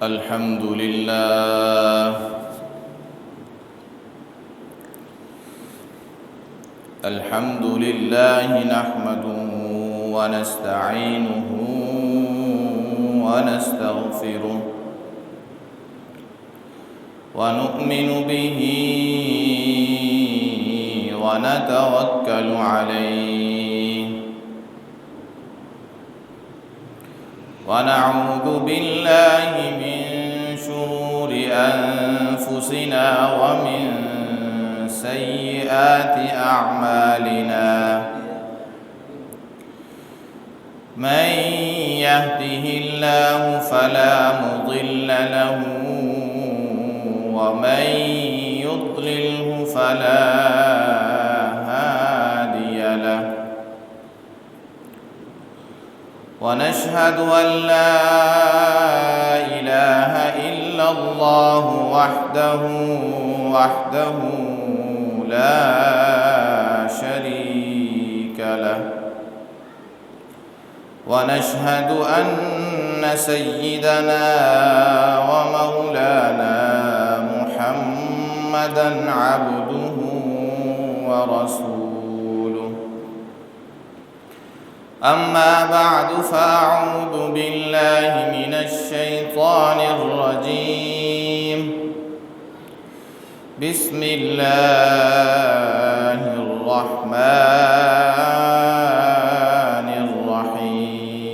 الحمد لله نحمده ونستعينه ونستغفره ونؤمن به ونتوكل عليه ونعوذ بالله من شرور أنفسنا ومن سيئات أعمالنا من يهده الله فلا مضل له ومن يضلله فلا هادي له ونشهد أن لا إله إلا الله وحده لا شريك له ونشهد أن سيدنا ومولانا محمدًا عبده ورسوله أما بعد فأعوذ بالله من الشيطان الرجيم بسم الله الرحمن الرحيم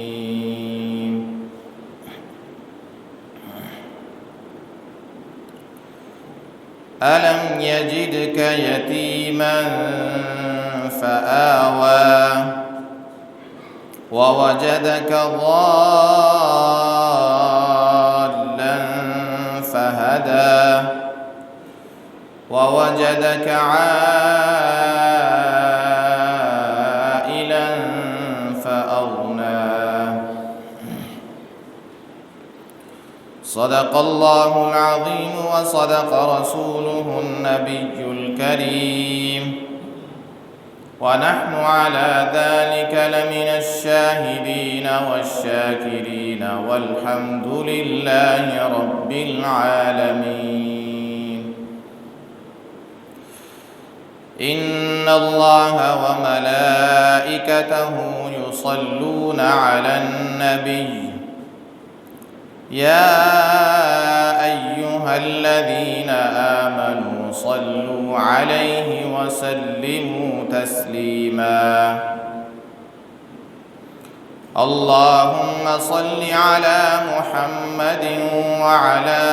ألم يجدك يتيما فآوى ووجدك ضالا فهدى ووجدك عائلا فأغنى صدق الله العظيم وصدق رسوله النبي الكريم ونحن على ذلك لمن الشاهدين والشاكرين والحمد لله رب العالمين إن الله وملائكته يصلون على النبي يا أيها الذين آمنوا صلوا عليه وسلموا تسليما اللهم صل على محمد وعلى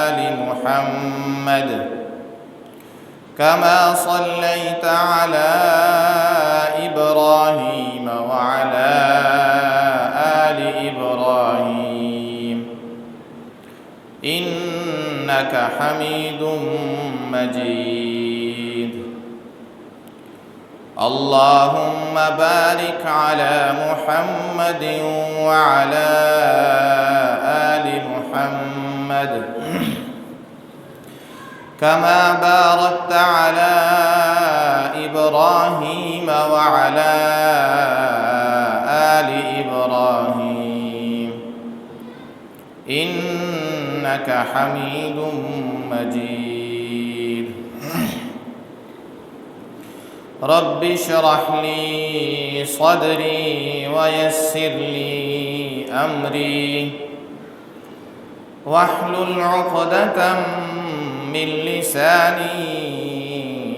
آل محمد كما صليت على إبراهيم وعلى آل إبراهيم إنك حميد مجيد اللهم بارك على محمد وعلى آل محمد كما باركت على إبراهيم وعلى آل إبراهيم إنك حميد مجيد رب اشرح لي صدري ويسر لي أمري واحلل عقدة من لساني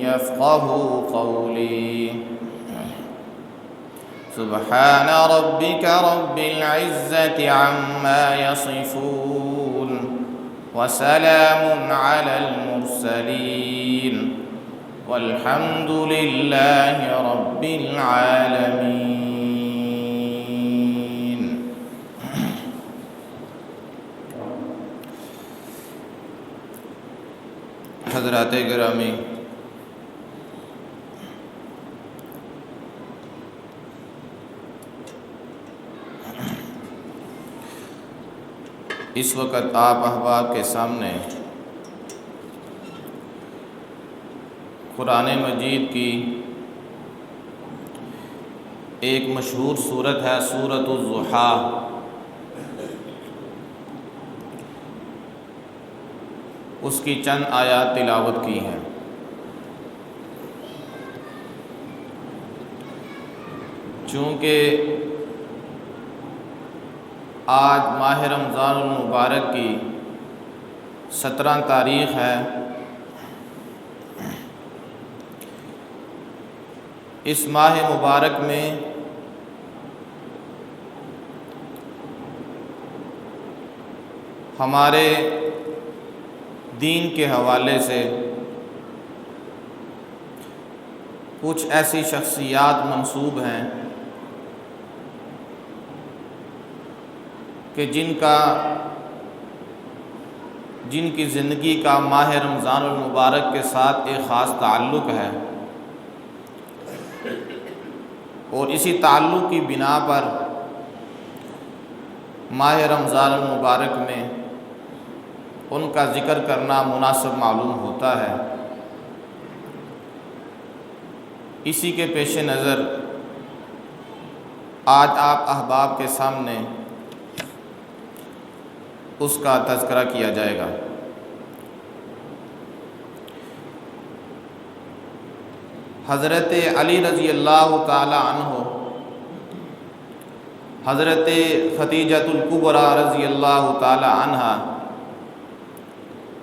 يفقه قولي سبحان ربك رب العزة عما يصفون وسلام على المرسلين والحمد لله رب العالمين حضرات گرامی، اس وقت آپ احباب کے سامنے قرآن مجید کی ایک مشہور سورت ہے سورۃ الضحیٰ۔ اس کی چند آیات تلاوت کی ہیں۔ چونکہ آج ماہ رمضان المبارک کی 17 تاریخ ہے، اس ماہ مبارک میں ہمارے دین کے حوالے سے کچھ ایسی شخصیات منسوب ہیں کہ جن کی زندگی کا ماہ رمضان المبارک کے ساتھ ایک خاص تعلق ہے، اور اسی تعلق کی بنا پر ماہ رمضان المبارک میں ان کا ذکر کرنا مناسب معلوم ہوتا ہے۔ اسی کے پیش نظر آج آپ احباب کے سامنے اس کا تذکرہ کیا جائے گا۔ حضرت علی رضی اللہ تعالی عنہ، حضرت خدیجۃ الکبریٰ رضی اللہ تعالی عنہا،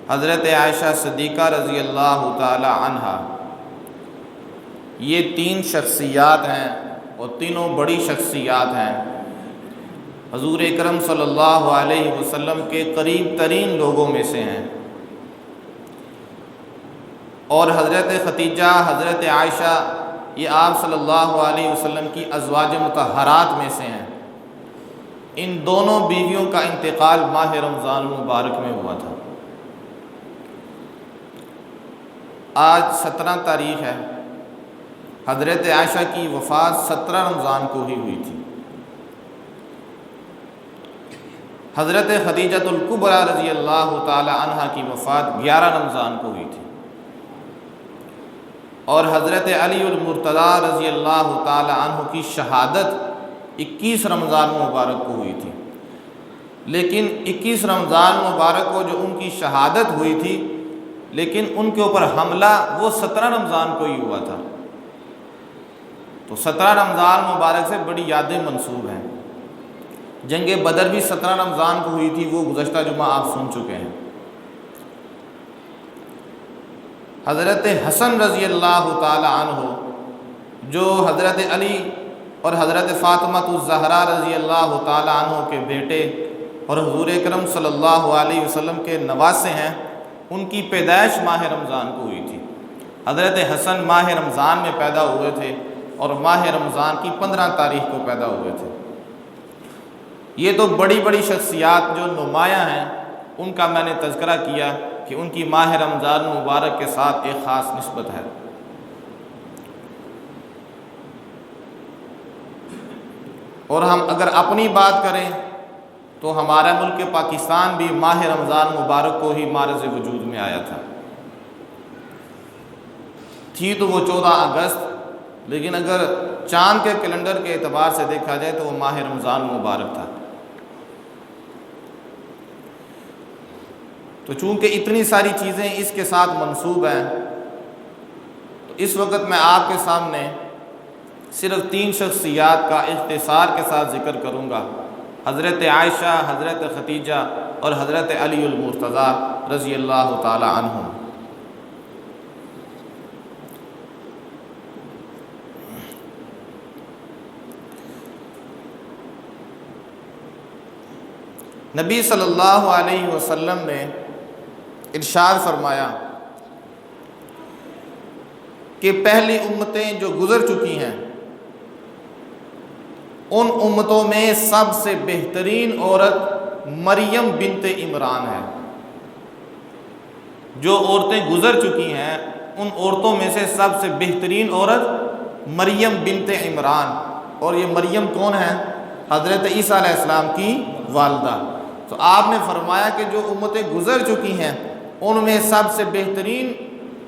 حضرت عائشہ صدیقہ رضی اللہ تعالی عنہا، یہ 3 شخصیات ہیں اور تینوں بڑی شخصیات ہیں۔ حضور اکرم صلی اللہ علیہ وسلم کے قریب ترین لوگوں میں سے ہیں، اور حضرت خدیجہ، حضرت عائشہ یہ آپ صلی اللہ علیہ وسلم کی ازواج مطہرات میں سے ہیں۔ ان دونوں بیویوں کا انتقال ماہ رمضان المبارک میں ہوا تھا۔ آج 17 تاریخ ہے، حضرت عائشہ کی وفات 17 رمضان کو ہی ہوئی تھی۔ حضرت خدیجۃ الکبریٰ رضی اللہ تعالی عنہا کی وفات 11 رمضان کو ہوئی تھی، اور حضرت علی المرتضیٰ رضی اللہ تعالی عنہ کی شہادت 21 رمضان مبارک کو ہوئی تھی۔ لیکن 21 رمضان مبارک کو جو ان کی شہادت ہوئی تھی، لیکن ان کے اوپر حملہ وہ 17 رمضان کو ہی ہوا تھا۔ تو 17 رمضان مبارک سے بڑی یادیں منسوب ہیں۔ جنگ بدر بھی 17 رمضان کو ہوئی تھی، وہ گزشتہ جمعہ آپ سن چکے ہیں۔ حضرت حسن رضی اللہ تعالی عنہ، جو حضرت علی اور حضرت فاطمہ الزہرا رضی اللہ تعالی عنہ کے بیٹے اور حضور اکرم صلی اللہ علیہ وسلم کے نواسے ہیں، ان کی پیدائش ماہ رمضان کو ہوئی تھی۔ حضرت حسن ماہ رمضان میں پیدا ہوئے تھے اور ماہ رمضان کی 15 تاریخ کو پیدا ہوئے تھے۔ یہ تو بڑی بڑی شخصیات جو نمایاں ہیں، ان کا میں نے تذکرہ کیا کہ ان کی ماہ رمضان مبارک کے ساتھ ایک خاص نسبت ہے۔ اور ہم اگر اپنی بات کریں تو ہمارا ملک پاکستان بھی ماہ رمضان مبارک کو ہی معرض وجود میں آیا تھا۔ تھی تو وہ 14 اگست، لیکن اگر چاند کے کیلنڈر کے اعتبار سے دیکھا جائے تو وہ ماہ رمضان مبارک تھا۔ تو چونکہ اتنی ساری چیزیں اس کے ساتھ منسوب ہیں، تو اس وقت میں آپ کے سامنے صرف 3 شخصیات کا اختصار کے ساتھ ذکر کروں گا، حضرت عائشہ، حضرت خدیجہ اور حضرت علی المرتضیٰ رضی اللہ تعالی عنہم۔ نبی صلی اللہ علیہ وسلم نے ارشاد فرمایا کہ پہلی امتیں جو گزر چکی ہیں، ان امتوں میں سب سے بہترین عورت مریم بنت عمران ہے۔ جو عورتیں گزر چکی ہیں، ان عورتوں میں سے سب سے بہترین عورت مریم بنت عمران، اور یہ مریم کون ہے؟ حضرت عیسیٰ علیہ السلام کی والدہ۔ تو آپ نے فرمایا کہ جو امتیں گزر چکی ہیں ان میں سب سے بہترین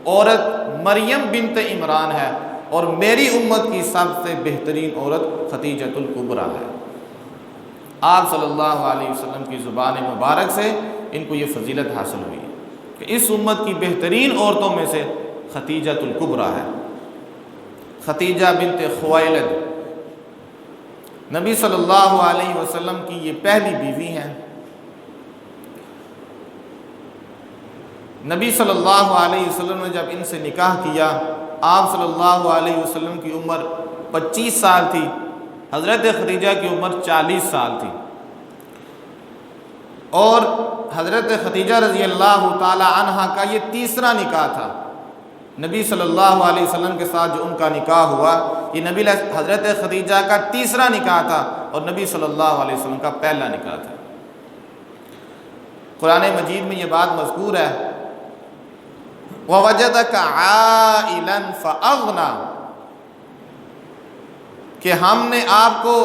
عورت مریم بنت عمران ہے، اور میری امت کی سب سے بہترین عورت خدیجۃ الکبریٰ ہے۔ آپ صلی اللہ علیہ وسلم کی زبان مبارک سے ان کو یہ فضیلت حاصل ہوئی ہے کہ اس امت کی بہترین عورتوں میں سے خدیجہ الکبریٰ ہے۔ خدیجہ بنت خویلد نبی صلی اللہ علیہ وسلم کی یہ پہلی بیوی ہیں۔ نبی صلی اللہ علیہ وسلم نے جب ان سے نکاح کیا، آپ صلی اللہ علیہ وسلم کی عمر 25 سال تھی، حضرت خدیجہ کی عمر 40 سال تھی، اور حضرت خدیجہ رضی اللہ تعالی عنہا کا یہ تیسرا نکاح تھا۔ نبی صلی اللہ علیہ وسلم کے ساتھ جو ان کا نکاح ہوا، یہ حضرت خدیجہ کا تیسرا نکاح تھا اور نبی صلی اللہ علیہ وسلم کا پہلا نکاح تھا۔ قرآن مجید میں یہ بات مذکور ہے، وَوَجَدَكَ عَائِلًا فَأَغْنَى، کہ ہم نے آپ کو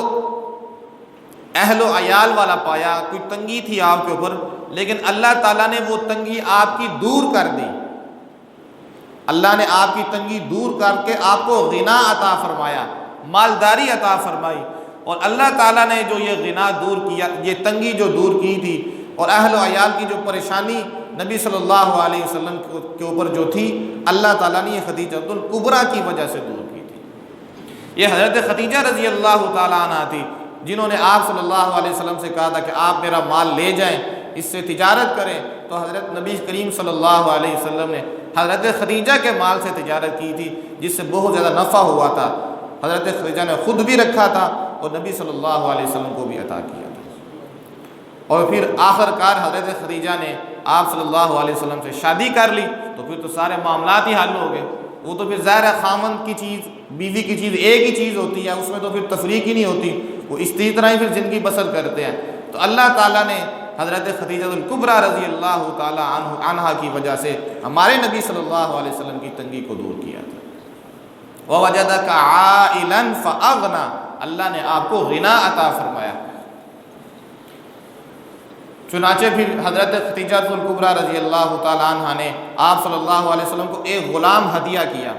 اہل و عیال والا پایا، کوئی تنگی تھی آپ کے اوپر، لیکن اللہ تعالیٰ نے وہ تنگی آپ کی دور کر دی۔ اللہ نے آپ کی تنگی دور کر کے آپ کو غنا عطا فرمایا، مالداری عطا فرمائی، اور اللہ تعالیٰ نے جو یہ غنا دور کیا، یہ تنگی جو دور کی تھی، اور اہل و عیال کی جو پریشانی نبی صلی اللہ علیہ وسلم کے اوپر جو تھی، اللہ تعالیٰ نے یہ خدیجہ الکبریٰ کی وجہ سے دور کی تھی۔ یہ حضرت خدیجہ رضی اللہ تعالیٰ عنہ تھی جنہوں نے آپ صلی اللہ علیہ وسلم سے کہا تھا کہ آپ میرا مال لے جائیں، اس سے تجارت کریں، تو حضرت نبی کریم صلی اللہ علیہ وسلم نے حضرت خدیجہ کے مال سے تجارت کی تھی، جس سے بہت زیادہ نفع ہوا تھا۔ حضرت خدیجہ نے خود بھی رکھا تھا اور نبی صلی اللہ علیہ وسلم کو بھی عطا کیا تھا، اور پھر آخر کار حضرت خدیجہ نے آپ صلی اللہ علیہ وسلم سے شادی کر لی، تو پھر تو سارے معاملات ہی حل ہو گئے۔ وہ تو پھر ظاہر ہے خامند کی چیز، بیوی کی چیز ایک ہی چیز ہوتی ہے، اس میں تو پھر تفریق ہی نہیں ہوتی، وہ اسی طرح ہی پھر زندگی بسر کرتے ہیں۔ تو اللہ تعالیٰ نے حضرت خدیجہ الکبریٰ رضی اللہ تعالی عنہا کی وجہ سے ہمارے نبی صلی اللہ علیہ وسلم کی تنگی کو دور کیا تھا۔ وَوَجَدَكَ عَائِلًا فَأَغْنَى، اللہ نے آپ کو غنا عطا فرمایا۔ چنانچہ پھر حضرت خدیجہ الکبریٰ رضی اللہ تعالی عنہا نے آپ صلی اللہ علیہ وسلم کو ایک غلام ہدیہ کیا،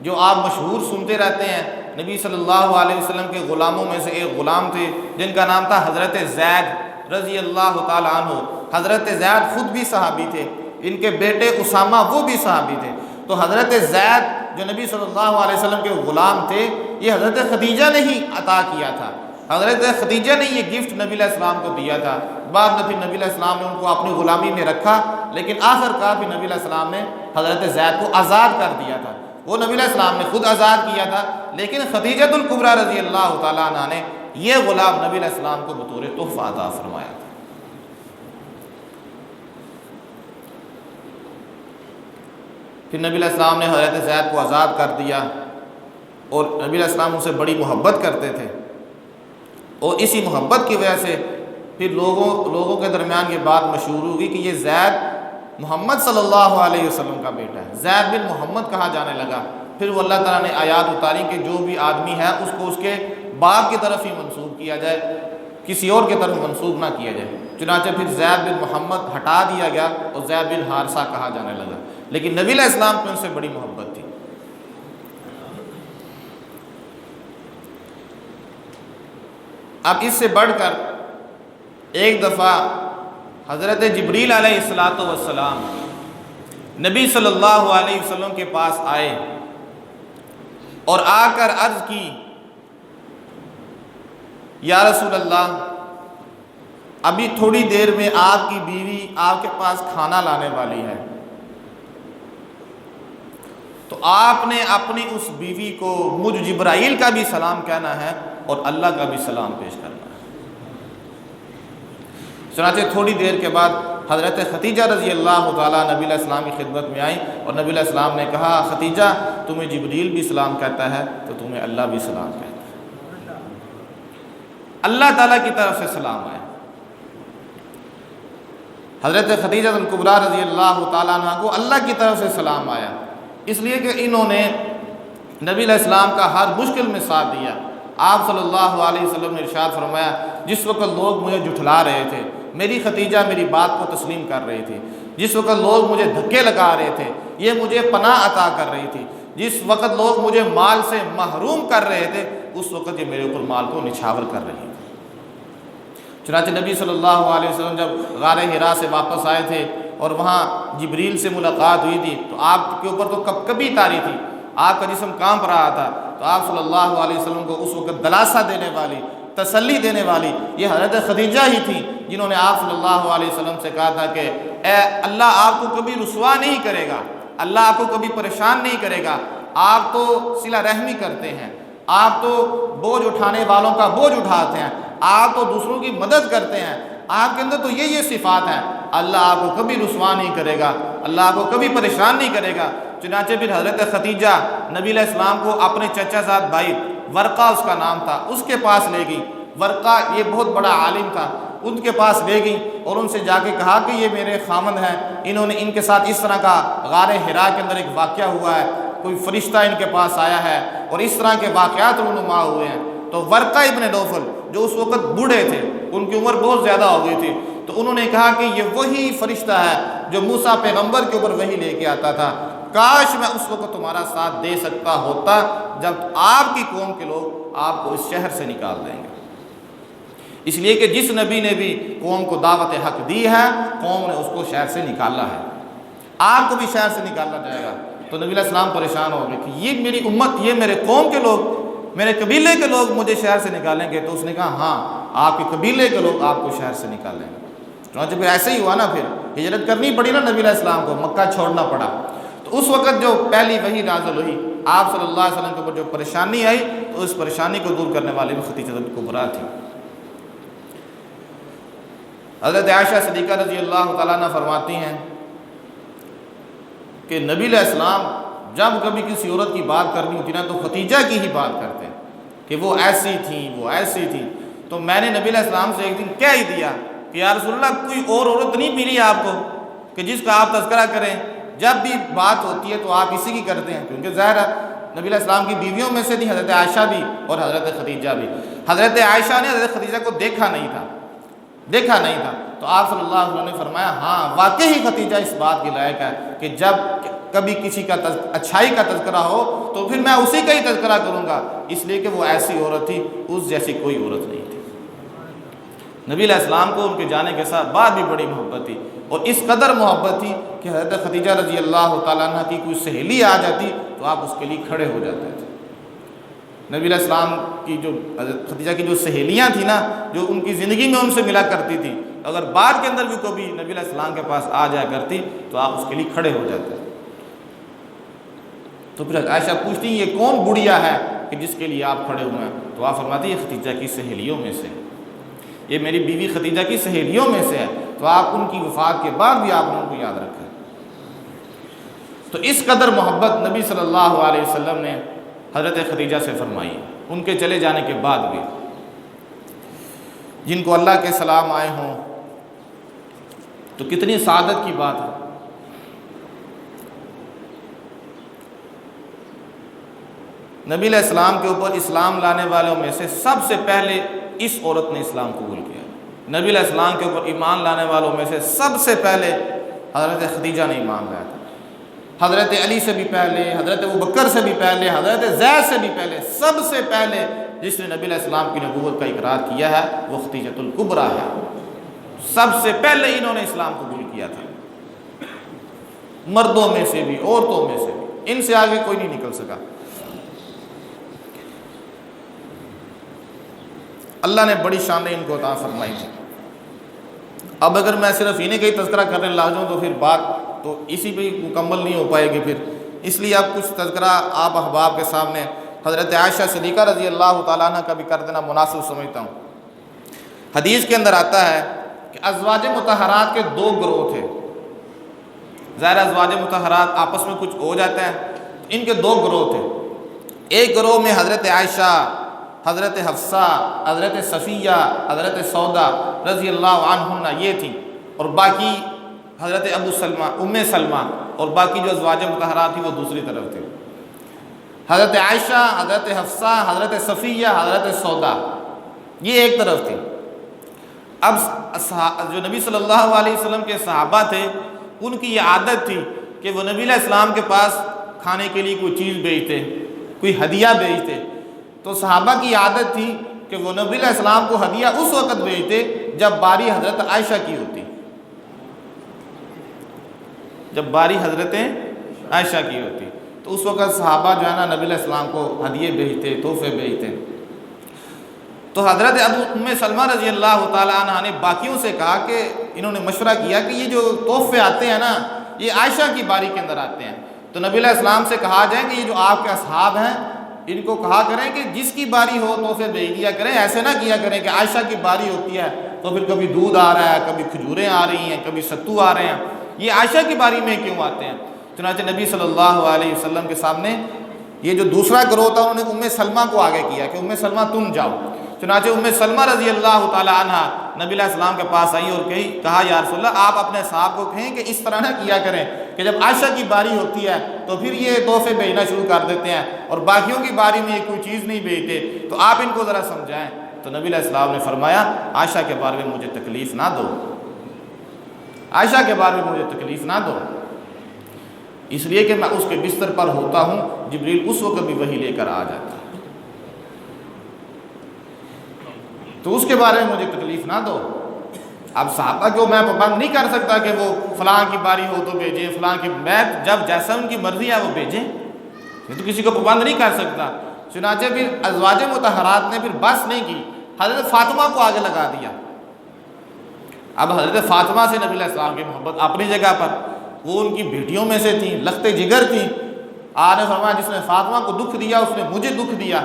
جو آپ مشہور سنتے رہتے ہیں۔ نبی صلی اللہ علیہ وسلم کے غلاموں میں سے ایک غلام تھے جن کا نام تھا حضرت زید رضی اللہ تعالی عنہ۔ حضرت زید خود بھی صحابی تھے، ان کے بیٹے اسامہ وہ بھی صحابی تھے۔ تو حضرت زید جو نبی صلی اللہ علیہ وسلم کے غلام تھے، یہ حضرت خدیجہ نے ہی عطا کیا تھا۔ حضرت خدیجہ نے یہ گفٹ نبی علیہ السلام کو دیا تھا۔ بعد میں پھر نبی علیہ السلام نے ان کو اپنی غلامی میں رکھا، لیکن آخر کار پھر نبی علیہ السلام نے حضرت زید کو آزاد کر دیا تھا۔ وہ نبی علیہ السلام نے خود آزاد کیا تھا، لیکن خدیجہ الکبریٰ رضی اللہ تعالیٰ عنہ نے یہ غلام نبی علیہ السلام کو بطور تحفہ عطا فرمایا تھا۔ پھر نبی علیہ السلام نے حضرت زید کو آزاد کر دیا، اور نبی علیہ السلام ان سے بڑی محبت کرتے تھے، اور اسی محبت کی وجہ سے پھر لوگوں کے درمیان یہ بات مشہور ہوگی کہ یہ زید محمد صلی اللہ علیہ وسلم کا بیٹا ہے، زید بن محمد کہا جانے لگا۔ پھر وہ اللہ تعالیٰ نے آیات اتاری کہ جو بھی آدمی ہے اس کو اس کے باپ کی طرف ہی منسوب کیا جائے، کسی اور کی طرف منسوب نہ کیا جائے۔ چنانچہ پھر زید بن محمد ہٹا دیا گیا اور زید بن حارثہ کہا جانے لگا، لیکن نبی علیہ السلام کو ان سے بڑی محبت تھی۔ اب اس سے بڑھ کر ایک دفعہ حضرت جبریل علیہ السلام نبی صلی اللہ علیہ وسلم کے پاس آئے اور آ کر عرض کی، یا رسول اللہ، ابھی تھوڑی دیر میں آپ کی بیوی آپ کے پاس کھانا لانے والی ہے، تو آپ نے اپنی اس بیوی کو مجھ جبرائیل کا بھی سلام کہنا ہے اور اللہ کا بھی سلام پیش کرنا ہے۔ چنانچہ تھوڑی دیر کے بعد حضرت خدیجہ رضی اللہ تعالیٰ نبی علیہ السلام کی خدمت میں آئیں، اور نبی علیہ السلام نے کہا، خدیجہ تمہیں جبریل بھی سلام کہتا ہے تو تمہیں اللہ بھی سلام کہتا ہے۔ اللہ تعالیٰ کی طرف سے سلام آئے۔ حضرت خدیجہ الکبریٰ رضی اللہ تعالیٰ عنہ کو اللہ کی طرف سے سلام آیا، اس لیے کہ انہوں نے نبی علیہ السلام کا ہر مشکل میں ساتھ دیا۔ آپ صلی اللہ علیہ وسلم نے ارشاد فرمایا، جس وقت لوگ مجھے جھٹلا رہے تھے، میری خدیجہ میری بات کو تسلیم کر رہی تھی۔ جس وقت لوگ مجھے دھکے لگا رہے تھے، یہ مجھے پناہ عطا کر رہی تھی۔ جس وقت لوگ مجھے مال سے محروم کر رہے تھے، اس وقت یہ میرے اوپر مال کو نچھاور کر رہی تھی۔ چنانچہ نبی صلی اللہ علیہ وسلم جب غار حرا سے واپس آئے تھے اور وہاں جبریل سے ملاقات ہوئی تھی تو آپ کے اوپر تو کبھی تاری تھی، آپ کا جسم کانپ رہا تھا، تو آپ صلی اللہ علیہ وسلم کو اس وقت دلاسا دینے والی، تسلی دینے والی یہ حضرت خدیجہ ہی تھی، جنہوں نے آپ صلی اللہ علیہ وسلم سے کہا تھا کہ اے اللہ آپ کو کبھی رسوا نہیں کرے گا، اللہ آپ کو کبھی پریشان نہیں کرے گا، آپ تو صلہ رحمی کرتے ہیں، آپ تو بوجھ اٹھانے والوں کا بوجھ اٹھاتے ہیں، آپ تو دوسروں کی مدد کرتے ہیں، آپ کے اندر تو یہ صفات ہیں، اللہ آپ کو کبھی رسوا نہیں کرے گا، اللہ آپ کو کبھی پریشان نہیں کرے گا۔ چنانچہ پھر حضرت خدیجہ نبی علیہ السلام کو اپنے چچا زاد بھائی ورقہ اس کا نام تھا، اس کے پاس لے گئی۔ ورقہ یہ بہت بڑا عالم تھا، ان کے پاس لے گئی اور ان سے جا کے کہا کہ یہ میرے خامند ہیں، انہوں نے ان کے ساتھ اس طرح کا غار حرا کے اندر ایک واقعہ ہوا ہے، کوئی فرشتہ ان کے پاس آیا ہے اور اس طرح کے واقعات رونما ہوئے ہیں۔ تو ورقہ ابن نوفل جو اس وقت بوڑھے تھے، ان کی عمر بہت زیادہ ہو گئی تھی، تو انہوں نے کہا کہ یہ وہی فرشتہ ہے جو موسیٰ پیغمبر کے اوپر وحی لے کے آتا تھا، کاش میں اس وقت تمہارا ساتھ دے سکتا ہوتا جب آپ کی قوم کے لوگ آپ کو اس شہر سے نکال دیں گے۔ اس لیے کہ جس نبی نے بھی قوم کو دعوت حق دی ہے، قوم نے اس کو شہر سے نکالا ہے، آپ کو بھی شہر سے نکالا جائے گا۔ تو نبی علیہ السلام پریشان ہو گئے کہ یہ میری امت، یہ میرے قوم کے لوگ، میرے قبیلے کے لوگ مجھے شہر سے نکالیں گے؟ تو اس نے کہا ہاں، آپ کے قبیلے کے لوگ آپ کو شہر سے نکالیں گے۔ چنانچہ پھر ایسے ہی ہوا نا، پھر ہجرت کرنی پڑی نا نبی علیہ السلام کو، مکہ چھوڑنا پڑا۔ تو اس وقت جو پہلی وحی نازل ہوئی، آپ صلی اللہ علیہ وسلم کے اوپر جو پریشانی آئی، تو اس پریشانی کو دور کرنے والے بھی خدیجہ کبریٰ تھی۔ حضرت عائشہ صدیقہ رضی اللہ تعالیٰ عنہ فرماتی ہیں کہ نبی علیہ السلام جب کبھی کسی عورت کی بات کرنی ہوتی نا تو خدیجہ کی ہی بات کرتے ہیں کہ وہ ایسی تھیں، وہ ایسی تھیں۔ تو میں نے نبی علیہ السلام سے ایک دن کہہ ہی دیا کہ یا رسول اللہ کوئی اور عورت نہیں ملی آپ کو کہ جس کا آپ تذکرہ کریں، جب بھی بات ہوتی ہے تو آپ اسی کی کرتے ہیں، کیونکہ ظاہر ہے نبی علیہ السلام کی بیویوں میں سے تھی حضرت عائشہ بھی اور حضرت خدیجہ بھی۔ حضرت عائشہ نے حضرت خدیجہ کو دیکھا نہیں تھا، تو آپ صلی اللہ علیہ وسلم نے فرمایا ہاں واقعی خدیجہ اس بات کی لائق ہے کہ جب کبھی کسی کا اچھائی کا تذکرہ ہو تو پھر میں اسی کا ہی تذکرہ کروں گا، اس لیے کہ وہ ایسی عورت تھی، اس جیسی کوئی عورت نہیں تھی۔ نبی علیہ السلام کو ان کے جانے کے ساتھ بعد بھی بڑی محبت تھی، اور اس قدر محبت تھی کہ حضرت خدیجہ رضی اللہ تعالیٰ عنہ کی کوئی سہیلی آ جاتی تو آپ اس کے لیے کھڑے ہو جاتے تھے۔ نبی علیہ السلام کی جو حضرت خدیجہ کی جو سہیلیاں تھیں نا، جو ان کی زندگی میں ان سے ملا کرتی تھی، اگر بعد کے اندر بھی کبھی نبی علیہ السلام کے پاس آ جایا کرتی تو آپ اس کے لیے کھڑے ہو جاتے۔ تو پھر عائشہ پوچھتی ہیں یہ کون بڑھیا ہے کہ جس کے لیے آپ کھڑے ہوئے ہیں؟ تو آپ فرماتی ہیں یہ خدیجہ کی سہیلیوں میں سے، یہ میری بیوی خدیجہ کی سہیلیوں میں سے ہے۔ تو آپ ان کی وفات کے بعد بھی آپ نے ان کو یاد رکھا۔ تو اس قدر محبت نبی صلی اللہ علیہ وسلم نے حضرت خدیجہ سے فرمائی، ان کے چلے جانے کے بعد بھی، جن کو اللہ کے سلام آئے ہوں۔ تو کتنی سعادت کی بات ہے۔ نبی علیہ السلام کے اوپر اسلام لانے والوں میں سے سب سے پہلے اس عورت نے اسلام قبول کیا۔ نبی علیہ السلام کے اوپر ایمان لانے والوں میں سے سب سے پہلے حضرت خدیجہ نے ایمان لایا تھا۔ حضرت علی سے بھی پہلے، حضرت ابوبکر سے بھی پہلے، حضرت زید سے بھی پہلے، سب سے پہلے جس نے نبی علیہ السلام کی نبوت کا اقرار کیا ہے وہ خدیجۃ الکبریٰ ہے۔ سب سے پہلے انہوں نے اسلام قبول کیا تھا، مردوں میں سے بھی، عورتوں میں سے بھی، ان سے آگے کوئی نہیں نکل سکا۔ اللہ نے بڑی شانیں ان کو عطا فرمائی تھی۔ اب اگر میں صرف انہیں کا ہی تذکرہ کرنے لگ جاؤں تو پھر بات تو اسی پہ مکمل نہیں ہو پائے گی پھر، اس لیے اب کچھ تذکرہ آپ احباب کے سامنے حضرت عائشہ صدیقہ رضی اللہ تعالیٰ عنہ کا بھی کر دینا مناسب سمجھتا ہوں۔ حدیث کے اندر آتا ہے کہ ازواج مطہرات کے دو گروہ تھے۔ ظاہر ازواج مطہرات آپس میں کچھ ہو جاتا ہے، ان کے دو گروہ تھے۔ ایک گروہ میں حضرت عائشہ، حضرت حفصہ، حضرت صفیہ، حضرت سودا رضی اللہ عنہن یہ تھیں، اور باقی حضرت ابو سلمہ، ام سلمہ، اور باقی جو ازواج مطہرات تھیں وہ دوسری طرف تھے۔ حضرت عائشہ، حضرت حفصہ، حضرت صفیہ، حضرت سودا یہ ایک طرف تھی۔ اب جو نبی صلی اللہ علیہ وسلم کے صحابہ تھے ان کی یہ عادت تھی کہ وہ نبی علیہ السلام کے پاس کھانے کے لیے کوئی چیز بھیجتے، کوئی ہدیہ بھیجتے۔ تو صحابہ کی عادت تھی کہ وہ نبی علیہ السلام کو ہدیہ اس وقت بھیجتے جب باری حضرت عائشہ کی ہوتی۔ جب باری حضرت عائشہ کی ہوتی تو اس وقت صحابہ جو ہے نا نبی علیہ السلام کو ہدیے بھیجتے، تحفے بھیجتے۔ تو حضرت ام سلمہ رضی اللہ تعالیٰ عنہ نے باقیوں سے کہا کہ انہوں نے مشورہ کیا کہ یہ جو تحفے آتے ہیں نا یہ عائشہ کی باری کے اندر آتے ہیں، تو نبی علیہ السلام سے کہا جائے کہ یہ جو آپ کے اصحاب ہیں ان کو کہا کریں کہ جس کی باری ہو تحفے بھیج دیا کریں، ایسے نہ کیا کریں کہ عائشہ کی باری ہوتی ہے تو پھر کبھی دودھ آ رہا ہے، کبھی کھجوریں آ رہی ہیں، کبھی ستو آ رہے ہیں، یہ عائشہ کی باری میں کیوں آتے ہیں؟ چنانچہ نبی صلی اللہ علیہ وسلم کے سامنے یہ جو دوسرا گروہ تھا انہوں نے ام سلمہ کو آگے کیا کہ ام سلمہ تم جاؤ۔ چنانچہ ام سلمہ رضی اللہ تعالی عنہ نبی علیہ السلام کے پاس آئی اور کہا یا رسول اللہ آپ اپنے صاحب کو کہیں کہ اس طرح نہ کیا کریں کہ جب عائشہ کی باری ہوتی ہے تو پھر یہ تحفے بھیجنا شروع کر دیتے ہیں اور باقیوں کی باری میں یہ کوئی چیز نہیں بھیجتے، تو آپ ان کو ذرا سمجھائیں۔ تو نبی علیہ السلام نے فرمایا عائشہ کے بارے میں مجھے تکلیف نہ دو، عائشہ کے بارے میں مجھے تکلیف نہ دو، اس لیے کہ میں اس کے بستر پر ہوتا ہوں، جبریل اس وقت بھی وحی لے کر آ جاتا ہے، تو اس کے بارے میں مجھے تکلیف نہ دو۔ اب صحابہ کو میں پابند نہیں کر سکتا کہ وہ فلاں کی باری ہو تو بھیجیں، فلاں کی، میں جب جیسا ان کی مرضی ہے وہ بھیجیں، یہ تو کسی کو پابند نہیں کر سکتا۔ چنانچہ پھر ازواج مطہرات نے پھر بس نہیں کی، حضرت فاطمہ کو آگے لگا دیا۔ اب حضرت فاطمہ سے نبی علیہ السلام کی محبت اپنی جگہ پر، وہ ان کی بیٹیوں میں سے تھیں، لخت جگر تھیں۔ آپ نے فرمایا جس نے فاطمہ کو دکھ دیا اس نے مجھے دکھ دیا،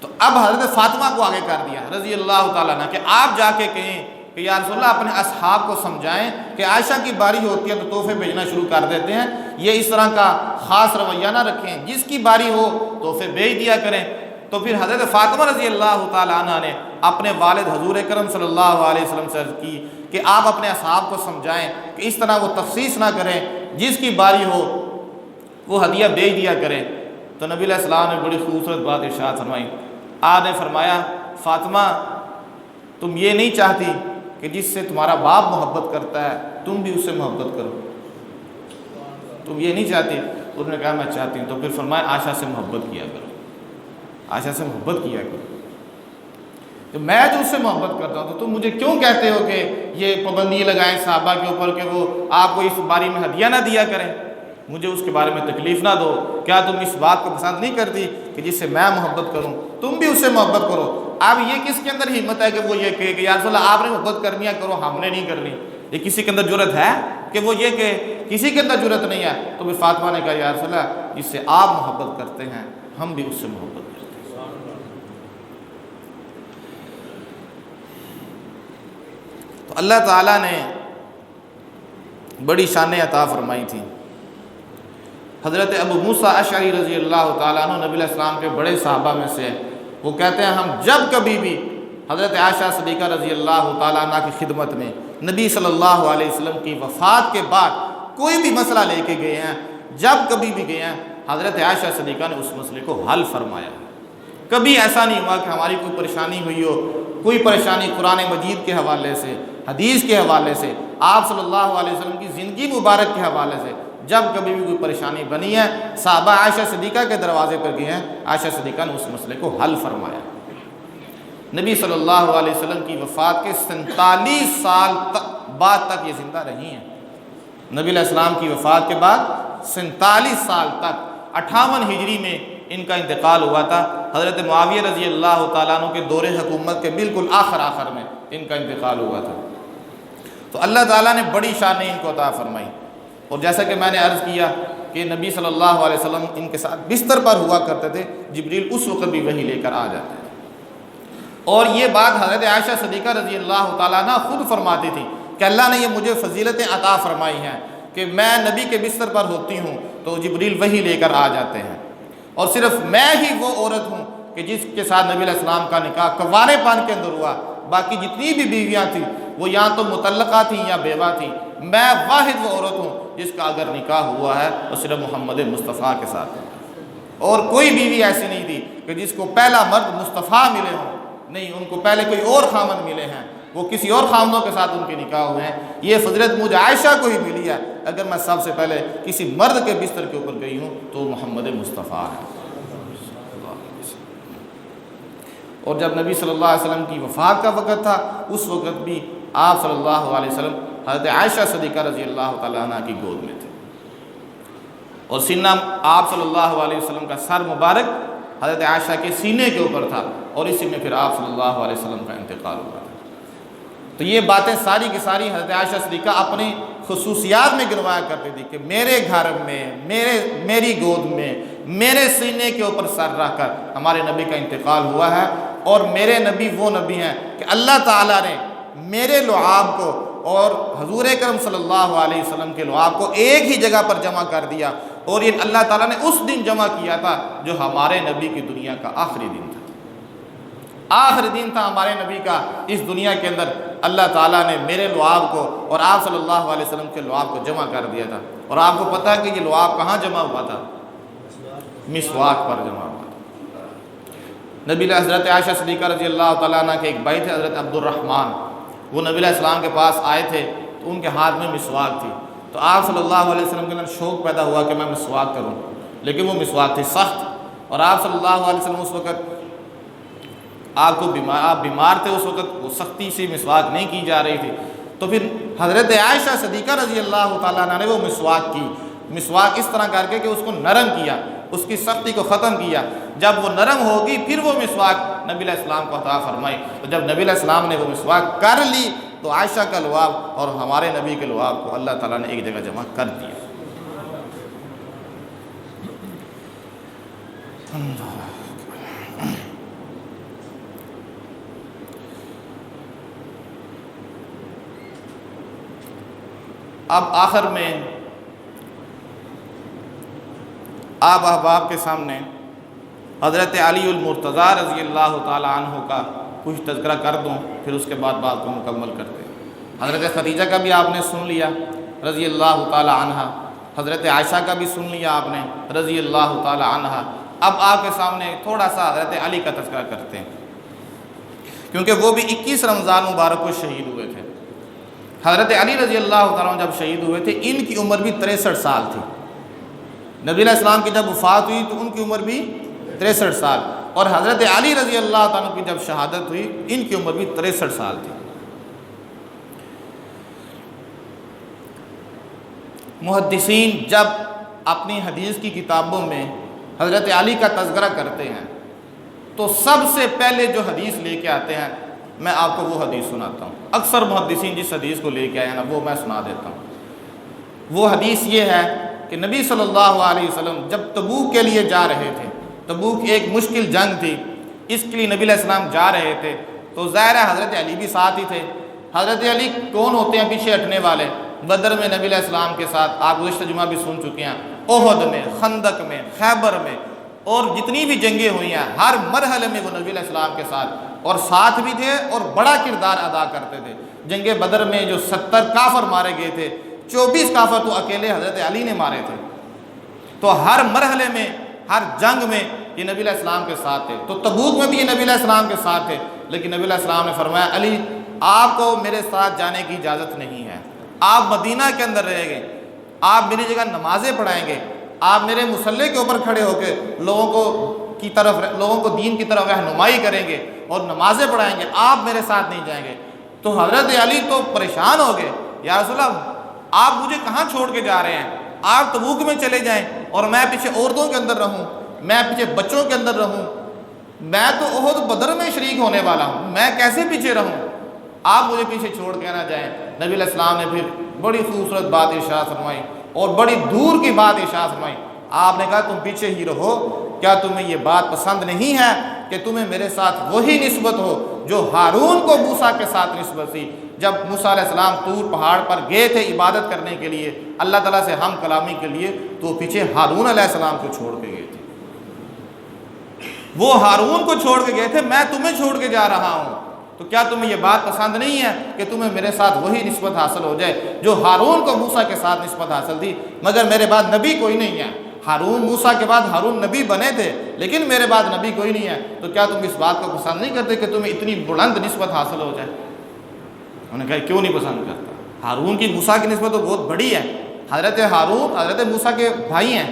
تو اب حضرت فاطمہ کو آگے کر دیا رضی اللہ تعالیٰ عنہ کہ آپ جا کے کہیں کہ یا رسول اللہ اپنے اصحاب کو سمجھائیں کہ عائشہ کی باری ہوتی ہے تو تحفے بھیجنا شروع کر دیتے ہیں، یہ اس طرح کا خاص رویہ نہ رکھیں، جس کی باری ہو تحفے بھیج دیا کریں۔ تو پھر حضرت فاطمہ رضی اللہ تعالیٰ عنہ نے اپنے والد حضور اکرم صلی اللہ علیہ وسلم سے عرض کی کہ آپ اپنے اصحاب کو سمجھائیں کہ اس طرح وہ تخصیص نہ کریں، جس کی باری ہو وہ ہدیہ بھیج دیا کریں۔ تو نبی علیہ السلام نے بڑی خوبصورت بات ارشاد فرمائی، آپ نے فرمایا فاطمہ تم یہ نہیں چاہتی کہ جس سے تمہارا باپ محبت کرتا ہے تم بھی اس سے محبت کرو، تم یہ نہیں چاہتی؟ انہوں نے کہا میں چاہتی ہوں۔ تو پھر فرمایا عائشہ سے محبت کیا کرو، عائشہ سے محبت کیا کرو، تو میں جو اس سے محبت کرتا ہوں تو تم مجھے کیوں کہتے ہو کہ یہ پابندی لگائیں صحابہ کے اوپر کہ وہ آپ کو اس باری میں ہدیہ نہ دیا کریں، مجھے اس کے بارے میں تکلیف نہ دو؟ کیا تم اس بات کو پسند نہیں کرتی کہ جس سے میں محبت کروں تم بھی اس سے محبت کرو؟ اب یہ کس کے اندر ہمت ہے کہ وہ یہ کہے کہ یا رسول اللہ آپ نے محبت کرنی ہے کرو، ہم نے نہیں کرنی؟ یہ کسی کے اندر جرت ہے کہ وہ یہ کہ کسی کے اندر جرت نہیں ہے؟ تو پھر فاطمہ نے کہا یا رسول اللہ جس سے آپ محبت کرتے ہیں ہم بھی اس سے محبت کرتے ہیں۔ تو اللہ تعالیٰ نے بڑی شانیں عطا فرمائی تھیں۔ حضرت ابو موسیٰ اشعری رضی اللہ تعالیٰ عنہ نبی علیہ السلام کے بڑے صحابہ میں سے، وہ کہتے ہیں ہم جب کبھی بھی حضرت عائشہ صدیقہ رضی اللہ تعالیٰ عنہ کی خدمت میں نبی صلی اللہ علیہ وسلم کی وفات کے بعد کوئی بھی مسئلہ لے کے گئے ہیں، جب کبھی بھی گئے ہیں، حضرت عائشہ صدیقہ نے اس مسئلے کو حل فرمایا۔ کبھی ایسا نہیں ہوا کہ ہماری کوئی پریشانی ہوئی ہو، کوئی پریشانی قرآن مجید کے حوالے سے، حدیث کے حوالے سے، آپ صلی اللہ علیہ وسلم کی زندگی مبارک کے حوالے سے، جب کبھی بھی کوئی پریشانی بنی ہے صحابہ عائشہ صدیقہ کے دروازے پر گئے ہیں، عائشہ صدیقہ نے اس مسئلے کو حل فرمایا۔ نبی صلی اللہ علیہ وسلم کی وفات کے 47 سال بعد تک یہ زندہ رہی ہیں۔ نبی علیہ السلام کی وفات کے بعد 47 سال تک، 58 ہجری میں ان کا انتقال ہوا تھا۔ حضرت معاویہ رضی اللہ تعالیٰ عنہ کے دور حکومت کے بالکل آخر میں ان کا انتقال ہوا تھا۔ تو اللہ تعالیٰ نے بڑی شانیں ان کو عطا فرمائی، اور جیسا کہ میں نے عرض کیا کہ نبی صلی اللہ علیہ وسلم ان کے ساتھ بستر پر ہوا کرتے تھے، جبریل اس وقت بھی وحی لے کر آ جاتے تھے۔ اور یہ بات حضرت عائشہ صدیقہ رضی اللہ تعالیٰ عنہ خود فرماتی تھی کہ اللہ نے یہ مجھے فضیلتیں عطا فرمائی ہیں کہ میں نبی کے بستر پر ہوتی ہوں تو جبریل وحی لے کر آ جاتے ہیں، اور صرف میں ہی وہ عورت ہوں کہ جس کے ساتھ نبی علیہ السلام کا نکاح کنوارے پن کے اندر ہوا، باقی جتنی بھی بیویاں تھیں وہ یا تو مطلقہ تھیں یا بیوہ تھیں، میں واحد وہ عورت ہوں جس کا اگر نکاح ہوا ہے وہ صرف محمد مصطفیٰ کے ساتھ ہے، اور کوئی بیوی ایسی نہیں تھی کہ جس کو پہلا مرد مصطفیٰ ملے ہوں، نہیں، ان کو پہلے کوئی اور خامن ملے ہیں، وہ کسی اور خامنوں کے ساتھ ان کے نکاح ہوئے ہیں۔ یہ فضیلت مجھے عائشہ کو ہی ملی ہے، اگر میں سب سے پہلے کسی مرد کے بستر کے اوپر گئی ہوں تو محمد مصطفیٰ ہے۔ اور جب نبی صلی اللہ علیہ وسلم کی وفات کا وقت تھا، اس وقت بھی آپ صلی اللہ علیہ وسلم حضرت عائشہ صدیقہ رضی اللہ تعالیٰ عنہ کی گود میں تھے، اور سینہ آپ صلی اللہ علیہ وسلم کا سر مبارک حضرت عائشہ کے سینے کے اوپر تھا، اور اسی میں پھر آپ صلی اللہ علیہ وسلم کا انتقال ہوا تھا۔ تو یہ باتیں ساری کی ساری حضرت عائشہ صدیقہ اپنی خصوصیات میں گنوایا کرتی تھی کہ میرے گھر میں، میری گود میں، میرے سینے کے اوپر سر رکھ کر ہمارے نبی کا انتقال ہوا ہے، اور میرے نبی وہ نبی ہیں کہ اللہ تعالیٰ نے میرے لعاب کو اور حضور اکرم صلی اللہ علیہ وسلم کے لعاب کو ایک ہی جگہ پر جمع کر دیا، اور یہ اللہ تعالیٰ نے اس دن جمع کیا تھا جو ہمارے نبی کی دنیا کا آخری دن تھا۔ آخری دن تھا ہمارے نبی کا اس دنیا کے اندر، اللہ تعالیٰ نے میرے لعاب کو اور آپ صلی اللہ علیہ وسلم کے لعاب کو جمع کر دیا تھا۔ اور آپ کو پتہ ہے کہ یہ لعاب کہاں جمع ہوا تھا؟ مسواک پر جمع ہوا تھا۔ نبی حضرت عائشہ صدیقہ رضی اللہ تعالیٰ عنہ کے ایک بھائی تھے حضرت عبد الرحمن، وہ نبی علیہ السلام کے پاس آئے تھے تو ان کے ہاتھ میں مسواک تھی، تو آپ صلی اللہ علیہ وسلم کے اندر شوق پیدا ہوا کہ میں مسواک کروں، لیکن وہ مسواک تھی سخت، اور آپ صلی اللہ علیہ وسلم اس وقت آپ بیمار تھے، اس وقت وہ سختی سے مسواک نہیں کی جا رہی تھی، تو پھر حضرت عائشہ صدیقہ رضی اللہ تعالیٰ عنہ نے وہ مسواک کی، مسواک اس طرح کر کے کہ اس کو نرم کیا، اس کی سختی کو ختم کیا، جب وہ نرم ہوگی پھر وہ مسواک نبی علیہ السلام کو عطا فرمائی، تو جب نبی علیہ السلام نے وہ مسواک کر لی تو عائشہ کا لعاب اور ہمارے نبی کے لعاب کو اللہ تعالیٰ نے ایک جگہ جمع کر دیا۔ اب آخر میں آپ احباب کے سامنے حضرت علی المرتضیٰ رضی اللہ تعالی عنہ کا کچھ تذکرہ کر دوں، پھر اس کے بعد بات کو مکمل کرتے ہیں۔ حضرت خدیجہ کا بھی آپ نے سن لیا رضی اللہ تعالی عنہ، حضرت عائشہ کا بھی سن لیا آپ نے رضی اللہ تعالی عنہ۔ اب آپ کے سامنے تھوڑا سا حضرت علی کا تذکرہ کرتے ہیں، کیونکہ وہ بھی 21 رمضان مبارک کو شہید ہوئے تھے۔ حضرت علی رضی اللہ تعالیٰ عنہ جب شہید ہوئے تھے ان کی عمر بھی 63 سال تھی، نبی علیہ السلام کی جب وفات ہوئی تو ان کی عمر بھی 63 سال، اور حضرت علی رضی اللہ تعالیٰ کی جب شہادت ہوئی ان کی عمر بھی 63 سال تھی۔ محدثین جب اپنی حدیث کی کتابوں میں حضرت علی کا تذکرہ کرتے ہیں تو سب سے پہلے جو حدیث لے کے آتے ہیں، میں آپ کو وہ حدیث سناتا ہوں۔ اکثر محدثین جس حدیث کو لے کے آئے ہیں نا وہ میں سنا دیتا ہوں۔ وہ حدیث یہ ہے کہ نبی صلی اللہ علیہ وسلم جب تبوک کے لیے جا رہے تھے، تبوک ایک مشکل جنگ تھی، اس کے لیے نبی علیہ السلام جا رہے تھے، تو ظاہر ہے حضرت علی بھی ساتھ ہی تھے۔ حضرت علی کون ہوتے ہیں پیچھے ہٹنے والے؟ بدر میں نبی علیہ السلام کے ساتھ آپ گزشتہ جمعہ بھی سن چکے ہیں، احد میں، خندق میں، خیبر میں، اور جتنی بھی جنگیں ہوئی ہیں ہر مرحلے میں وہ نبی علیہ السلام کے ساتھ بھی تھے اور بڑا کردار ادا کرتے تھے۔ جنگ بدر میں جو 70 کافر مارے گئے تھے، 24 کافر تو اکیلے حضرت علی نے مارے تھے، تو ہر مرحلے میں، ہر جنگ میں یہ نبی علیہ السلام کے ساتھ تھے۔ تو تبوک میں بھی یہ نبی علیہ السلام کے ساتھ تھے، لیکن نبی علیہ السلام نے فرمایا علی آپ کو میرے ساتھ جانے کی اجازت نہیں ہے، آپ مدینہ کے اندر رہیں گے، آپ میری جگہ نمازیں پڑھائیں گے، آپ میرے مصلی کے اوپر کھڑے ہو کے لوگوں کو دین کی طرف رہنمائی کریں گے اور نمازیں پڑھائیں گے، آپ میرے ساتھ نہیں جائیں گے۔ تو حضرت علی تو پریشان ہو گئے، یا رسول اللہ آپ مجھے کہاں چھوڑ کے جا رہے ہیں؟ آپ تبوک میں چلے جائیں اور میں پیچھے عورتوں کے اندر رہوں، میں پیچھے بچوں کے اندر رہوں، میں تو احد بدر میں شریک ہونے والا ہوں، میں کیسے پیچھے رہوں؟ آپ مجھے پیچھے چھوڑ کے نہ جائیں۔ نبی علیہ السلام نے پھر بڑی خوبصورت بات ارشاد فرمائی اور بڑی دور کی بات ارشاد فرمائی۔ آپ نے کہا تم پیچھے ہی رہو، کیا تمہیں یہ بات پسند نہیں ہے کہ تمہیں میرے ساتھ وہی نسبت ہو جو ہارون کو موسیٰ کے ساتھ نسبت تھی؟ جب موسیٰ علیہ السلام طور پہاڑ پر گئے تھے عبادت کرنے کے لیے، اللہ تعالیٰ سے ہم کلامی کے لیے، تو پیچھے ہارون علیہ السلام کو چھوڑ کے گئے تھے، وہ ہارون کو چھوڑ کے گئے تھے، میں تمہیں چھوڑ کے جا رہا ہوں، تو کیا تمہیں یہ بات پسند نہیں ہے کہ تمہیں میرے ساتھ وہی نسبت حاصل ہو جائے جو ہارون کو موسیٰ کے ساتھ نسبت حاصل تھی؟ مگر میرے بعد نبی کوئی نہیں ہے، ہارون موسیٰ کے بعد ہارون نبی بنے تھے لیکن میرے بعد نبی کوئی نہیں ہے، تو کیا تم اس بات کو پسند نہیں کرتے کہ تمہیں اتنی بلند نسبت حاصل ہو جائے؟ انہوں نے کہا کیوں نہیں پسند کرتا، ہارون کی موسیٰ کی نسبت تو بہت بڑی ہے، حضرت ہارون حضرت موسیٰ کے بھائی ہیں۔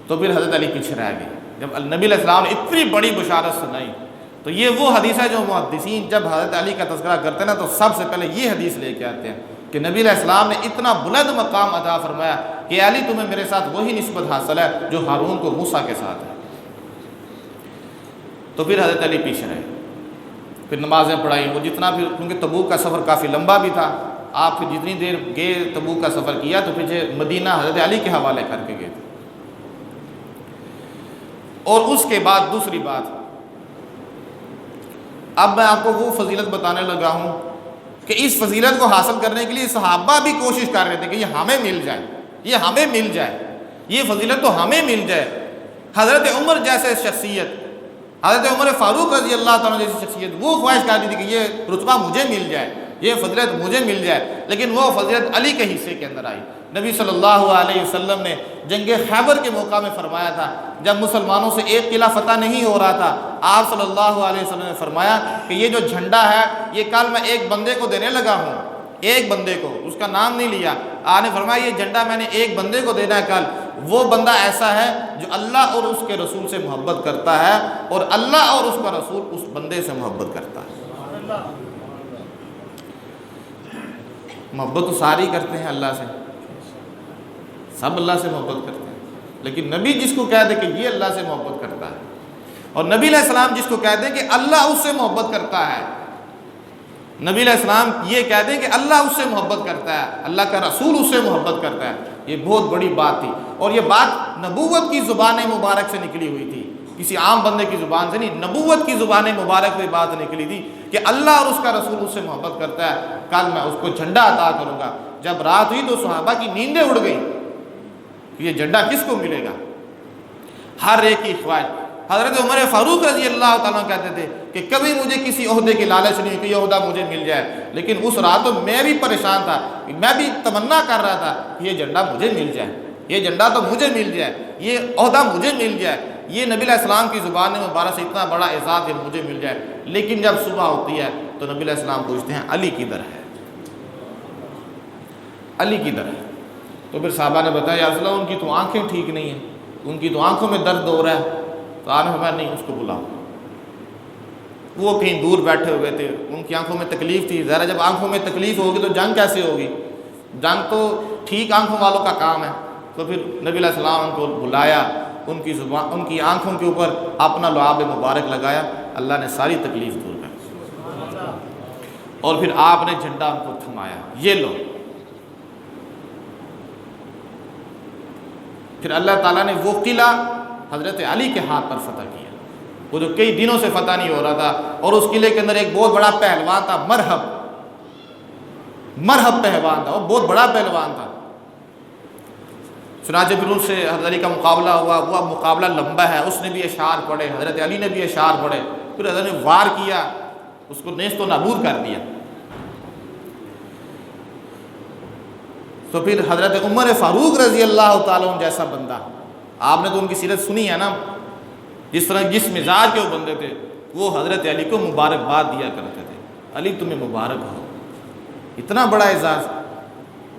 تو پھر حضرت علی پیچھے رہ گئے۔ جب نبی علیہ السلام نے اتنی بڑی بشارت سنائی تو یہ وہ حدیث ہے جو محدثین جب حضرت علی کا تذکرہ کرتے ہیں نا تو سب سے پہلے یہ حدیث لے کے آتے ہیں کہ نبی علیہ السلام نے اتنا بلند مقام عطا فرمایا کہ علی تمہیں میرے ساتھ وہی نسبت حاصل ہے جو ہارون کو موسیٰ کے ساتھ ہے۔ تو پھر حضرت علی پیچھے رہے، پھر نمازیں پڑھائی، وہ جتنا پھر کیونکہ تبوک کا سفر کافی لمبا بھی تھا، آپ پھر جتنی دیر گئے تبوک کا سفر کیا تو پھر مدینہ حضرت علی کے حوالے کر کے گئے تھے۔ اور اس کے بعد دوسری بات، اب میں آپ کو وہ فضیلت بتانے لگا ہوں کہ اس فضیلت کو حاصل کرنے کے لیے صحابہ بھی کوشش کر رہے تھے کہ یہ ہمیں مل جائے، یہ ہمیں مل جائے، یہ فضیلت تو ہمیں مل جائے۔ حضرت عمر جیسے شخصیت، حضرت عمر فاروق رضی اللہ تعالیٰ جیسی شخصیت، وہ خواہش کرتی تھی کہ یہ رتبہ مجھے مل جائے، یہ فضیلت مجھے مل جائے، لیکن وہ فضیلت علی کے حصے کے اندر آئی۔ نبی صلی اللہ علیہ وسلم نے جنگ خیبر کے موقع میں فرمایا تھا، جب مسلمانوں سے ایک قلعہ فتح نہیں ہو رہا تھا، آپ صلی اللہ علیہ وسلم نے فرمایا کہ یہ جو جھنڈا ہے یہ کل میں ایک بندے کو دینے لگا ہوں، ایک بندے کو، اس کا نام نہیں لیا، آپ نے فرمایا یہ جھنڈا میں نے ایک بندے کو دینا ہے کل، وہ بندہ ایسا ہے جو اللہ اور اس کے رسول سے محبت کرتا ہے اور اللہ اور اس کا رسول اس بندے سے محبت کرتا ہے۔ محبت تو ساری کرتے ہیں اللہ سے، سب اللہ سے محبت کرتے ہیں، لیکن نبی جس کو کہہ دے کہ یہ اللہ سے محبت کرتا ہے، اور نبی علیہ السلام جس کو کہہ دیں کہ اللہ اس سے محبت کرتا ہے، نبی علیہ السلام یہ کہہ دیں کہ اللہ اس سے محبت کرتا ہے، اللہ کا رسول اس سے محبت کرتا ہے، یہ بہت بڑی بات تھی، اور یہ بات نبوت کی زبان مبارک سے نکلی ہوئی تھی، کسی عام بندے کی زبان سے نہیں، نبوت کی زبان مبارک سے بات نکلی تھی کہ اللہ اور اس کا رسول اس سے محبت کرتا ہے، کل میں اس کو جھنڈا عطا کروں گا۔ جب رات ہوئی تو صحابہ کی نیندیں اڑ گئی کہ یہ جھنڈا کس کو ملے گا، ہر ایک کی خواہش۔ حضرت عمر فاروق رضی اللہ تعالیٰ کہتے تھے کہ کبھی مجھے کسی عہدے کی لالچ نہیں کہ یہ عہدہ مجھے مل جائے، لیکن اس رات تو میں بھی پریشان تھا، میں بھی تمنا کر رہا تھا کہ یہ جھنڈا مجھے مل جائے، یہ جھنڈا تو مجھے مل جائے، یہ عہدہ مجھے مل جائے، یہ نبی علیہ السلام کی زبان مبارک سے اتنا بڑا اعزاز کہ مجھے مل جائے۔ لیکن جب صبح ہوتی ہے تو نبی علیہ السلام پوچھتے ہیں علی کدھر ہے، علی کدھر ہے؟ تو پھر صحابہ نے بتایا یا رسول اللہ ان کی تو آنکھیں ٹھیک نہیں ہیں، ان کی تو آنکھوں میں درد ہو رہا ہے۔ تو آپ نے فرمایا نہیں، اس کو بلاؤ، وہ کہیں دور بیٹھے ہوئے تھے، ان کی آنکھوں میں تکلیف تھی، ذرا جب آنکھوں میں تکلیف ہوگی تو جنگ کیسے ہوگی، جنگ تو ٹھیک آنکھوں والوں کا کام ہے۔ تو پھر نبی علیہ السلام ان کو بلایا، ان کی زبان، ان کی آنکھوں کے اوپر اپنا لعاب مبارک لگایا، اللہ نے ساری تکلیف دور کر، اور پھر آپ نے جھنڈا ان کو تھمایا، یہ لو۔ پھر اللہ تعالیٰ نے وہ قلعہ حضرت علی کے ہاتھ پر فتح کیا، وہ جو کئی دنوں سے فتح نہیں ہو رہا تھا، اور اس قلعے کے اندر ایک بہت بڑا پہلوان تھا، مرہب پہلوان تھا، وہ بہت بڑا پہلوان تھا۔ چنانچہ پھر ان سے حضرت علی کا مقابلہ ہوا، وہ مقابلہ لمبا ہے، اس نے بھی اشعار پڑھے، حضرت علی نے بھی اشعار پڑھے، پھر حضرت نے وار کیا، اس کو نیست و نابود کر دیا۔ تو پھر حضرت عمر فاروق رضی اللہ تعالیٰ عنہ جیسا بندہ، آپ نے تو ان کی سیرت سنی ہے نا، جس طرح جس مزاج کے وہ بندے تھے، وہ حضرت علی کو مبارکباد دیا کرتے تھے، علی تمہیں مبارک ہو، اتنا بڑا اعزاز،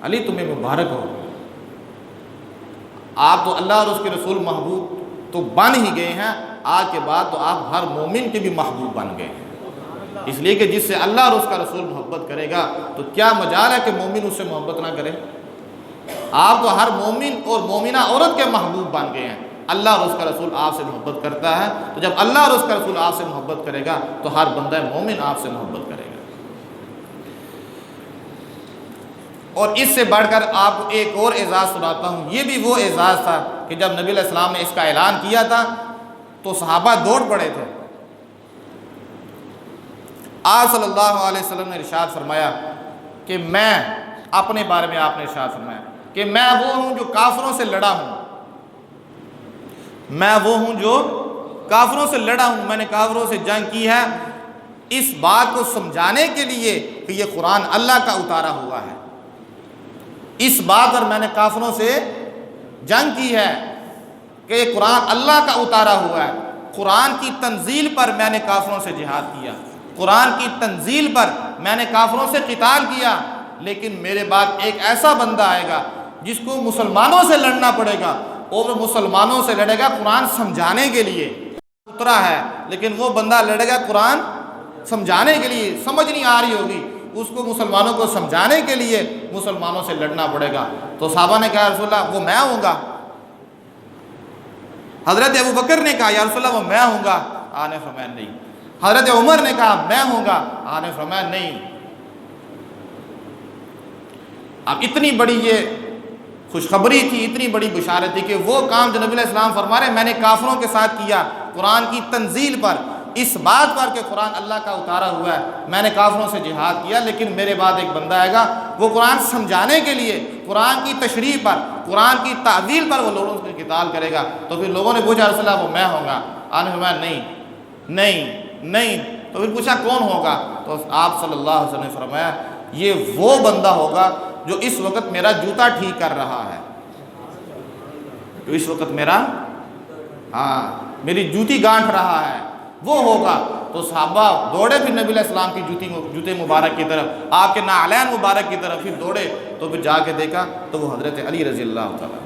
علی تمہیں مبارک ہو، آپ تو اللہ اور اس کے رسول محبوب تو بن ہی گئے ہیں، آج کے بعد تو آپ ہر مومن کے بھی محبوب بن گئے ہیں، اس لیے کہ جس سے اللہ اور اس کا رسول محبت کرے گا تو کیا مجال ہے کہ مومن اس سے محبت نہ کرے۔ آپ تو ہر مومن اور مومنہ عورت کے محبوب بن گئے ہیں، اللہ اور اس کا رسول آپ سے محبت کرتا ہے، تو جب اللہ اور اس کا رسول آپ سے محبت کرے گا تو ہر بندہ مومن آپ سے محبت کرے گا۔ اور اس سے بڑھ کر آپ کو ایک اور اعزاز سناتا ہوں، یہ بھی وہ اعزاز تھا کہ جب نبی علیہ السلام نے اس کا اعلان کیا تھا تو صحابہ دوڑ پڑے تھے۔ آپ صلی اللہ علیہ وسلم نے ارشاد فرمایا کہ میں، اپنے بارے میں آپ نے ارشاد فرمایا کہ میں وہ ہوں جو کافروں سے لڑا ہوں، میں وہ ہوں جو کافروں سے لڑا ہوں، میں نے کافروں سے جنگ کی ہے، اس بات کو سمجھانے کے لیے کہ یہ قرآن اللہ کا اتارا ہوا ہے، اس بات پر میں نے کافروں سے جنگ کی ہے کہ یہ قرآن اللہ کا اتارا ہوا ہے، قرآن کی تنزیل پر میں نے کافروں سے جہاد کیا، قرآن کی تنزیل پر میں نے کافروں سے قتال کیا، لیکن میرے بعد ایک ایسا بندہ آئے گا جس کو مسلمانوں سے لڑنا پڑے گا، اور وہ مسلمانوں سے لڑے گا قرآن سمجھانے کے لیے، اترا ہے، لیکن وہ بندہ لڑے گا قرآن سمجھانے کے لیے، سمجھ نہیں آ رہی ہوگی، اس کو مسلمانوں کو سمجھانے کے لیے مسلمانوں سے لڑنا پڑے گا۔ تو صحابہ نے کہا یا رسول اللہ وہ میں ہوں گا۔ حضرت ابو بکر نے کہا یا رسول اللہ وہ میں ہوں گا، آپ نے فرمایا نہیں۔ حضرت عمر نے کہا میں ہوں گا، آپ نے فرمایا نہیں۔ اب اتنی بڑی یہ خوشخبری تھی، اتنی بڑی بشارت تھی کہ وہ کام جو نبی علیہ السلام فرما رہے میں نے کافروں کے ساتھ کیا، قرآن کی تنزیل پر، اس بات پر کہ قرآن اللہ کا اتارا ہوا ہے، میں نے کافروں سے جہاد کیا، لیکن میرے بعد ایک بندہ آئے گا وہ قرآن سمجھانے کے لیے، قرآن کی تشریح پر، قرآن کی تعویل پر وہ لوگوں سے قتال کرے گا۔ تو پھر لوگوں نے پوچھا رسول اللہ وہ میں ہوں گا، آپ نے فرمایا نہیں نہیں نہیں۔ تو پھر پوچھا کون ہوگا؟ تو آپ صلی اللہ علیہ وسلم نے فرمایا یہ وہ بندہ ہوگا جو اس وقت میرا جوتا ٹھیک کر رہا ہے، جو اس وقت میری جوتی گانٹھ رہا ہے، وہ ہوگا۔ تو صحابہ دوڑے پھر نبی علیہ السلام کی جوتے مبارک کی طرف، آپ کے نعلین مبارک کی طرف پھر دوڑے، تو پھر جا کے دیکھا تو وہ حضرت علی رضی اللہ تعالیٰ،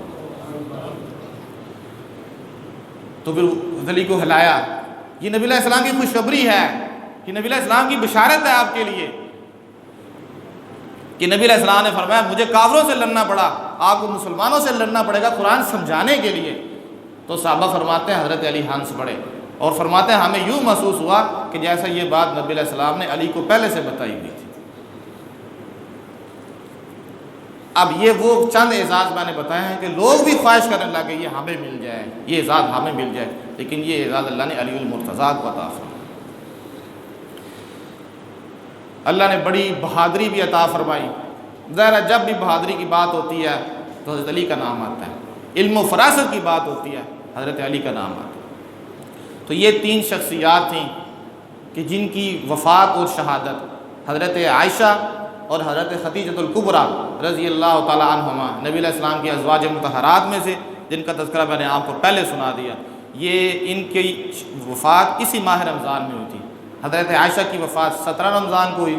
تو پھر علی کو ہلایا۔ یہ نبی علیہ السلام کی خوشخبری ہے، کہ نبی علیہ السلام کی بشارت ہے آپ کے لیے کہ نبی علیہ السلام نے فرمایا مجھے کافروں سے لڑنا پڑا، آپ کو مسلمانوں سے لڑنا پڑے گا قرآن سمجھانے کے لیے۔ تو صحابہ فرماتے ہیں حضرت علی ہنس پڑے اور فرماتے ہیں ہمیں یوں محسوس ہوا کہ جیسا یہ بات نبی علیہ السلام نے علی کو پہلے سے بتائی ہوئی تھی۔ اب یہ وہ چند اعزاز میں نے بتائے ہیں کہ لوگ بھی خواہش کرنے لگے یہ ہمیں مل جائے، یہ اعزاز ہمیں مل جائے، لیکن یہ اعزاز اللہ نے علی المرتضیٰ کو عطا فرمایا۔ اللہ نے بڑی بہادری بھی عطا فرمائی۔ ظاہر ہے جب بھی بہادری کی بات ہوتی ہے تو حضرت علی کا نام آتا ہے، علم و فراست کی بات ہوتی ہے حضرت علی کا نام آتا ہے۔ تو یہ تین شخصیات تھیں کہ جن کی وفات اور شہادت حضرت عائشہ اور حضرت خدیجہ الکبریٰ رضی اللہ تعالیٰ عنہما، نبی علیہ السلام کی ازواج مطہرات میں سے، جن کا تذکرہ میں نے آپ کو پہلے سنا دیا، یہ ان کی وفات اسی ماہ رمضان میں ہوئی تھی۔ حضرت عائشہ کی وفات 17 رمضان کو ہوئی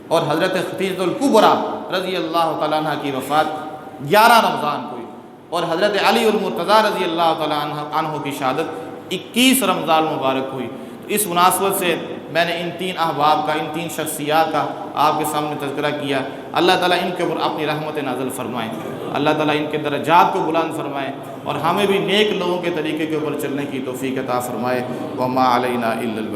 اور حضرت خدیجہ الکبریٰ رضی اللہ تعالیٰ عنہ کی وفات 11 رمضان کو ہوئی، اور حضرت علی المرتضیٰ رضی اللہ تعالیٰ عنہ کی شہادت 21 رمضان مبارک ہوئی۔ تو اس مناسبت سے میں نے ان تین احباب کا، ان تین شخصیات کا آپ کے سامنے تذکرہ کیا۔ اللہ تعالیٰ ان کے اوپر اپنی رحمت نازل فرمائیں، اللہ تعالیٰ ان کے درجات کو بلند فرمائیں، اور ہمیں بھی نیک لوگوں کے طریقے کے اوپر چلنے کی توفیق عطا فرمائے۔ وما علینا الا البلاغ۔